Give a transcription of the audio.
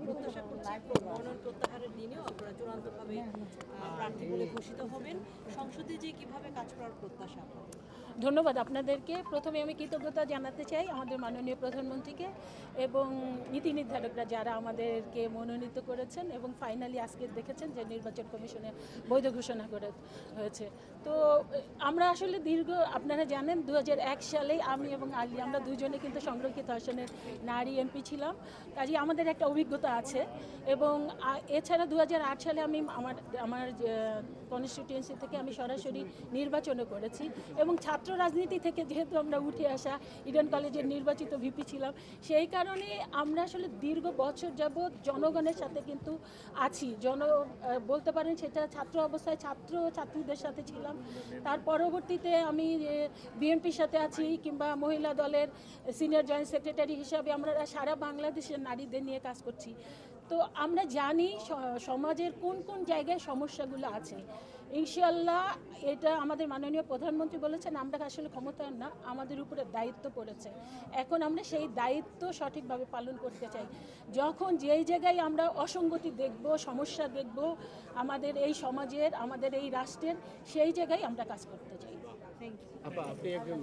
প্রত্যাশা করছি মনোনয়ন প্রত্যাহারের দিনেও আপনারা চূড়ান্তভাবে প্রার্থী বলে ঘোষিত হবেন। সংসদে যে কিভাবে কাজ করার প্রত্যাশা আপনাদের? ধন্যবাদ আপনাদেরকে। প্রথমে আমি কৃতজ্ঞতা জানাতে চাই আমাদের মাননীয় প্রধানমন্ত্রীকে এবং নীতি নির্ধারকরা যারা আমাদেরকে মনোনীত করেছেন এবং ফাইনালি আজকে দেখেছেন যে নির্বাচন কমিশনে বৈধ ঘোষণা করে হয়েছে। তো আমরা আসলে আপনারা জানেন 2001 সালে আমি এবং আলী আমরা দুজনে কিন্তু সংরক্ষিত আসনের নারী এমপি ছিলাম, কাজে আমাদের একটা অভিজ্ঞতা আছে। এবং এছাড়া 2008 সালে আমি আমার কনস্টিটিউয়েন্সি থেকে আমি সরাসরি নির্বাচনও করেছি এবং ছাত্র রাজনীতি থেকে যেহেতু আমরা উঠে আসা ইডেন কলেজের নির্বাচিত ভিপি ছিলাম, সেই কারণে আমরা আসলে দীর্ঘ বছর যাবৎ জনগণের সাথে কিন্তু আছি। বলতে পারেন সেটা ছাত্র অবস্থায় ছাত্রীদের সাথে ছিলাম, তার পরবর্তীতে আমি বিএনপির সাথে আছি, কিংবা মহিলা দলের সিনিয়র জয়েন্ট সেক্রেটারি হিসাবে আমরা সারা বাংলাদেশের নারীদের নিয়ে কাজ করছি। তো আমরা জানি সমাজের কোন কোন জায়গায় সমস্যাগুলো আছে। ইনশাআল্লাহ এটা আমাদের মাননীয় প্রধানমন্ত্রী বলেছেন আমরা আসলে ক্ষমতায়ন না, আমাদের উপরে দায়িত্ব পড়েছে। এখন আমরা সেই দায়িত্ব সঠিকভাবে পালন করতে চাই। যখন যেই জায়গায় আমরা অসঙ্গতি দেখব, সমস্যা দেখব আমাদের এই সমাজের, আমাদের এই রাষ্ট্রের, সেই জায়গায় আমরা কাজ করতে চাই। Thank you.